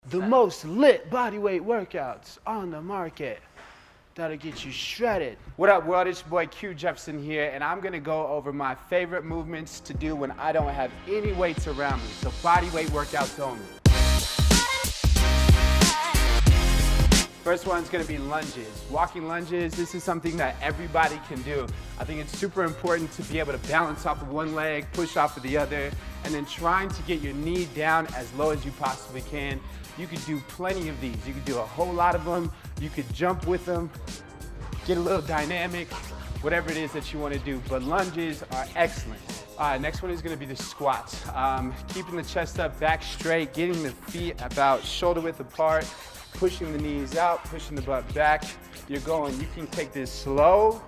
The most lit bodyweight workouts on the market. That'll get you shredded. What up, world? It's your boy Q Jefferson here, and I'm gonna go over my favorite movements to do when I don't have any weights around me. So bodyweight workouts only. First one's gonna be lunges. Walking lunges, this is something that everybody can do. I think it's super important to be able to balance off of one leg, push off of the other, and then trying to get your knee down as low as you possibly can. You could do plenty of these. You could do a whole lot of them. You could jump with them, get a little dynamic, whatever it is that you wanna do, but lunges are excellent. All right, next one is gonna be the squats. Keeping the chest up, back straight, getting the feet about shoulder width apart, pushing the knees out, pushing the butt back. You can take this slow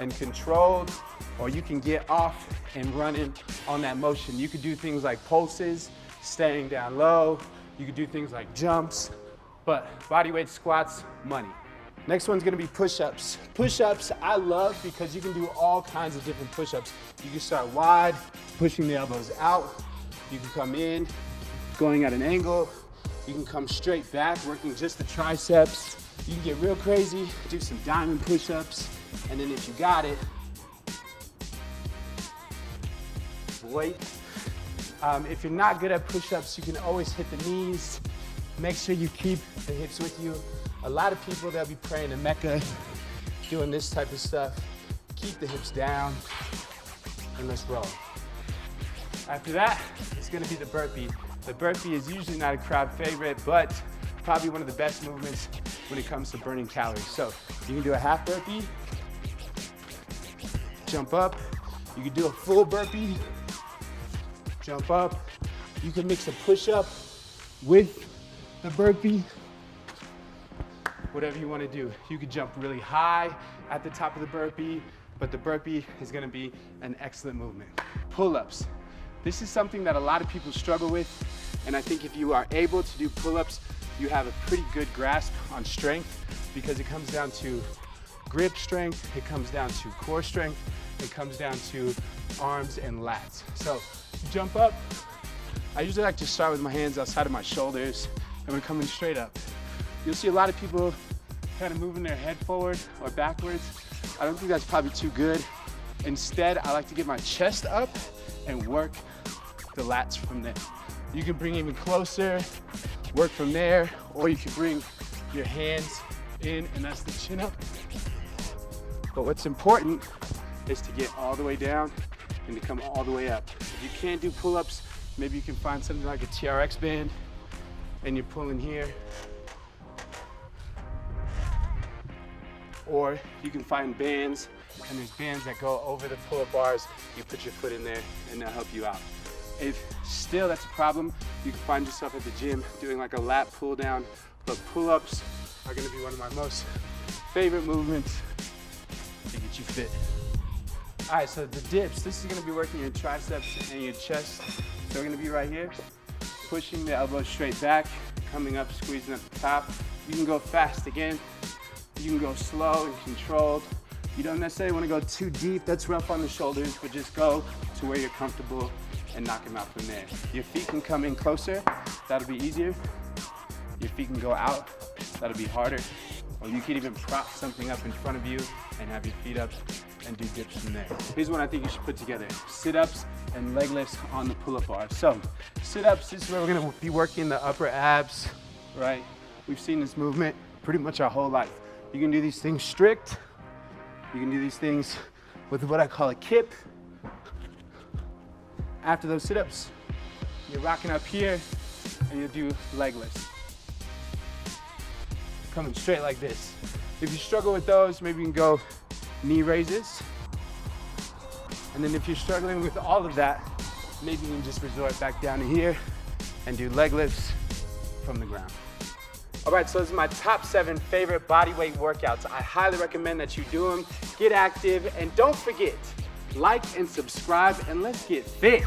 and controlled, or you can get off and running on that motion. You could do things like pulses, staying down low. You could do things like jumps, but bodyweight squats, money. Next one's gonna be push-ups. Push-ups I love because you can do all kinds of different push-ups. You can start wide, pushing the elbows out. You can come in, going at an angle. You can come straight back, working just the triceps. You can get real crazy, do some diamond push-ups, and then if you got it, wait. If you're not good at push-ups, you can always hit the knees. Make sure you keep the hips with you. A lot of people, they'll be praying to Mecca, doing this type of stuff. Keep the hips down, and let's roll. After that, it's gonna be the burpee. The burpee is usually not a crowd favorite, but probably one of the best movements when it comes to burning calories. So you can do a half burpee, jump up. You can do a full burpee, jump up. You can mix a push-up with the burpee, whatever you want to do. You could jump really high at the top of the burpee, but the burpee is going to be an excellent movement. Pull-ups. This is something that a lot of people struggle with, and I think if you are able to do pull-ups, you have a pretty good grasp on strength, because it comes down to grip strength, it comes down to core strength, it comes down to arms and lats. So jump up. I usually like to start with my hands outside of my shoulders, and we're coming straight up. You'll see a lot of people kind of moving their head forward or backwards. I don't think that's probably too good. Instead, I like to get my chest up and work the lats from there. You can bring even closer, work from there, or you can bring your hands in, and that's the chin up. But what's important is to get all the way down and to come all the way up. If you can't do pull-ups, maybe you can find something like a TRX band, and you're pulling here. Or you can find bands, and there's bands that go over the pull-up bars. You put your foot in there, and they'll help you out. If still that's a problem, you can find yourself at the gym doing like a lat pull down, but pull-ups are gonna be one of my most favorite movements to get you fit. All right, so the dips, this is gonna be working your triceps and your chest. So we're gonna be right here, pushing the elbows straight back, coming up, squeezing at the top. You can go fast again. You can go slow and controlled. You don't necessarily want to go too deep. That's rough on the shoulders, but just go to where you're comfortable and knock them out from there. Your feet can come in closer. That'll be easier. Your feet can go out. That'll be harder. Or you could even prop something up in front of you and have your feet up and do dips from there. Here's one I think you should put together. Sit-ups and leg lifts on the pull-up bar. So sit-ups, this is where we're gonna be working the upper abs, right? We've seen this movement pretty much our whole life. You can do these things strict. You can do these things with what I call a kip. After those sit-ups, you're rocking up here and you'll do leg lifts. Coming straight like this. If you struggle with those, maybe you can go knee raises. And then if you're struggling with all of that, maybe you can just resort back down to here and do leg lifts from the ground. All right, so those are my top 7 favorite bodyweight workouts. I highly recommend that you do them. Get active, and don't forget, like and subscribe, and let's get fit.